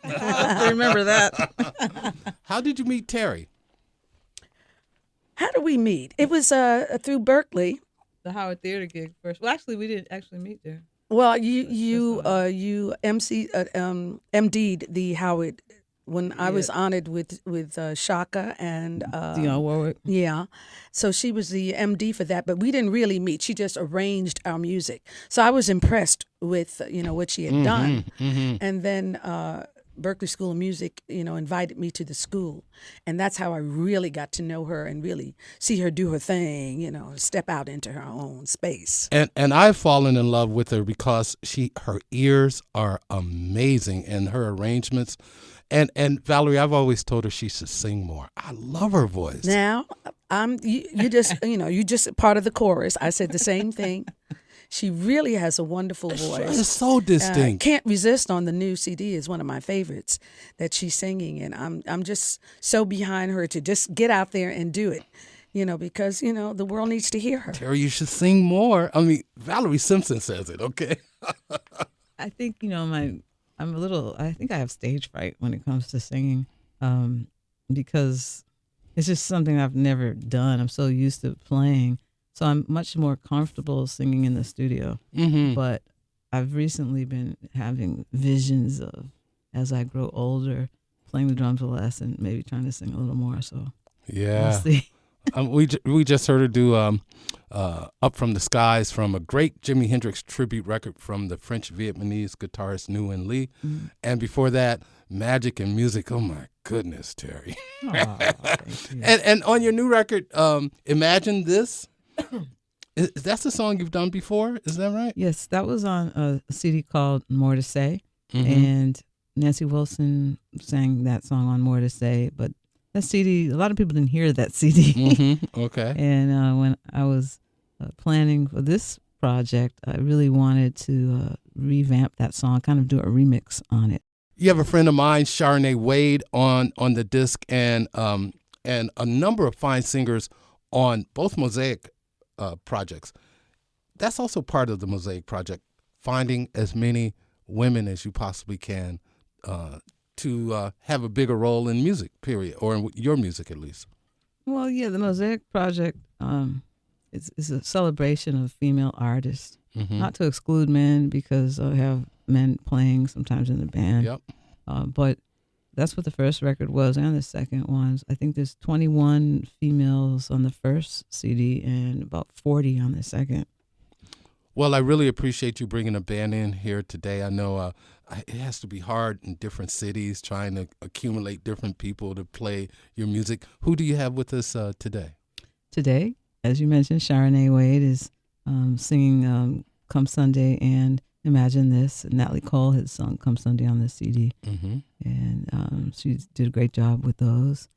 I remember that. How did you meet Terri? How did we meet? It was through Berkeley. The Howard Theater gig first. Well, actually, we didn't actually meet there. Well, you MD'd the Howard when I was honored with Shaka and Dionne Warwick. Yeah, so she was the MD for that, but we didn't really meet. She just arranged our music, so I was impressed with what she had done, and then Berkeley School of Music, invited me to the school, and that's how I really got to know her and really see her do her thing, step out into her own space. And I've fallen in love with her because her ears are amazing and her arrangements. And Valerie, I've always told her she should sing more. I love her voice. Now, you just you just part of the chorus. I said the same thing. She really has a wonderful voice. It's so distinct. Can't Resist on the new CD is one of my favorites that she's singing, and I'm just so behind her to just get out there and do it, because the world needs to hear her. Terri, you should sing more. I mean, Valerie Simpson says it, okay? I think I think I have stage fright when it comes to singing, because it's just something I've never done. I'm so used to playing. So I'm much more comfortable singing in the studio. Mm-hmm. But I've recently been having visions of, as I grow older, playing the drums less and maybe trying to sing a little more. So yeah, we'll see. We just heard her do Up From the Skies from a great Jimi Hendrix tribute record from the French Vietnamese guitarist Nguyen Lee. Mm-hmm. And before that, Magic and Music. Oh, my goodness, Terri. Oh, thank you. And on your new record, Imagine This. That's a song you've done before, is that right? Yes, that was on a CD called More to Say, and Nancy Wilson sang that song on More to Say, but that CD, a lot of people didn't hear that CD. Okay. And when I was planning for this project, I really wanted to revamp that song, kind of do a remix on it. You have a friend of mine, Charnay Wade, on the disc, and a number of fine singers on both Mosaic projects. That's also part of the Mosaic Project, finding as many women as you possibly can to have a bigger role in music, period, or in your music at least. Well, yeah, the Mosaic Project is a celebration of female artists, not to exclude men, because I have men playing sometimes in the band. Yep. But that's what the first record was, and the second one. I think there's 21 females on the first CD and about 40 on the second. Well, I really appreciate you bringing a band in here today. I know it has to be hard in different cities trying to accumulate different people to play your music. Who do you have with us today? Today, as you mentioned, Charnay Wade is singing Come Sunday and Imagine This. Natalie Cole has sung Come Sunday on the CD. And she did a great job with those.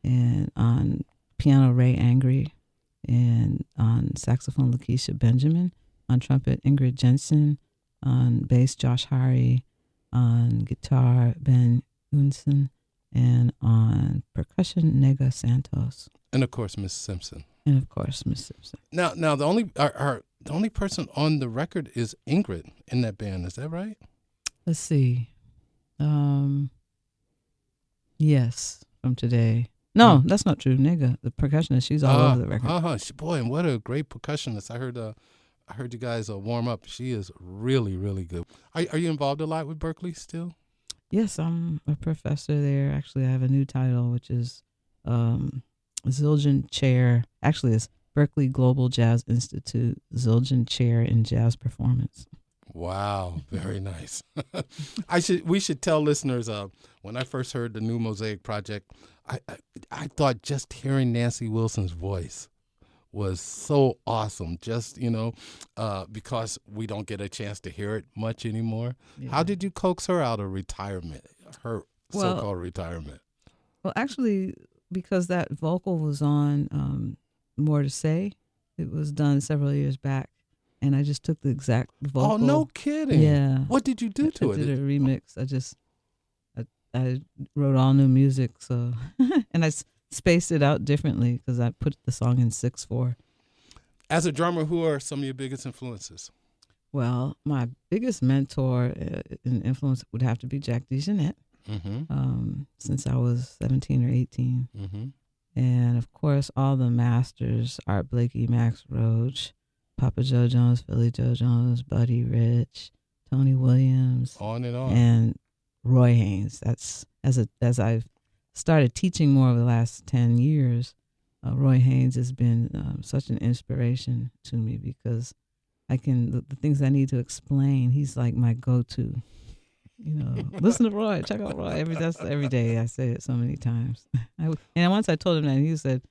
And on piano, Ray Angry. And on saxophone, Lakeisha Benjamin. On trumpet, Ingrid Jensen. On bass, Josh Hari. On guitar, Ben Unson. And on percussion, Nega Santos. And of course, Miss Simpson. Now the only person on the record is Ingrid in that band. Is that right? Let's see. Yes, from today. No, that's not true. Nigga, the percussionist, she's all over the record. Boy, and what a great percussionist. I heard you guys warm up. She is really, really good. Are you involved a lot with Berkeley still? Yes, I'm a professor there. Actually, I have a new title, which is Zildjian Chair. Actually, it's Berkeley Global Jazz Institute Zildjian Chair in Jazz Performance. Wow, very nice. We should tell listeners, when I first heard the new Mosaic Project, I thought just hearing Nancy Wilson's voice was so awesome, just, because we don't get a chance to hear it much anymore. Yeah. How did you coax her out of retirement, so-called retirement? Well, actually, because that vocal was on More to Say, it was done several years back, and I just took the exact vocal. Oh, no kidding. Yeah. What did you do to it? I did a remix. I wrote all new music, so and I spaced it out differently because I put the song in 6/4. As a drummer, who are some of your biggest influences? Well, my biggest mentor and influence would have to be Jack DeJohnette. since I was 17 or 18. Mm-hmm. And, of course, all the masters, Art Blakey, Max Roach, Papa Joe Jones, Philly Joe Jones, Buddy Rich, Tony Williams. On and on. And Roy Haynes. That's, as I've started teaching more over the last 10 years, Roy Haynes has been such an inspiration to me because the things I need to explain, he's like my go-to. Listen to Roy, check out Roy. Every day. I say it so many times. And once I told him that, and he said,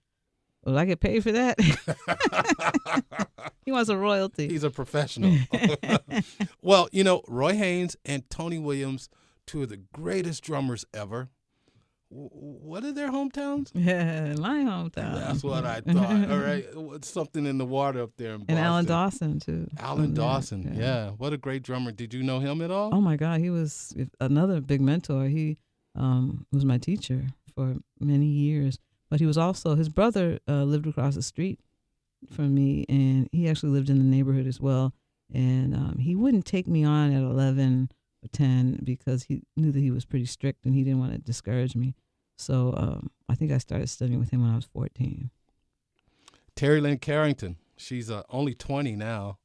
"Will I get paid for that?" He wants a royalty. He's a professional. Well, Roy Haynes and Tony Williams, two of the greatest drummers ever. What are their hometowns? Yeah, my hometown. That's what I thought. All right. Something in the water up there in Boston. And Alan Dawson, too. Alan Dawson, yeah. What a great drummer. Did you know him at all? Oh, my God. He was another big mentor. He was my teacher for many years. But he was also, his brother lived across the street from me, and he actually lived in the neighborhood as well. And he wouldn't take me on at 11 or 10 because he knew that he was pretty strict and he didn't want to discourage me. So I think I started studying with him when I was 14. Terri Lyne Carrington. She's only 20 now.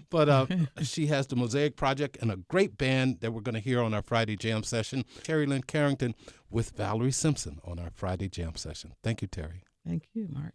But she has the Mosaic Project and a great band that we're going to hear on our Friday Jam session. Terri Lyne Carrington with Valerie Simpson on our Friday Jam session. Thank you, Terri. Thank you, Mark.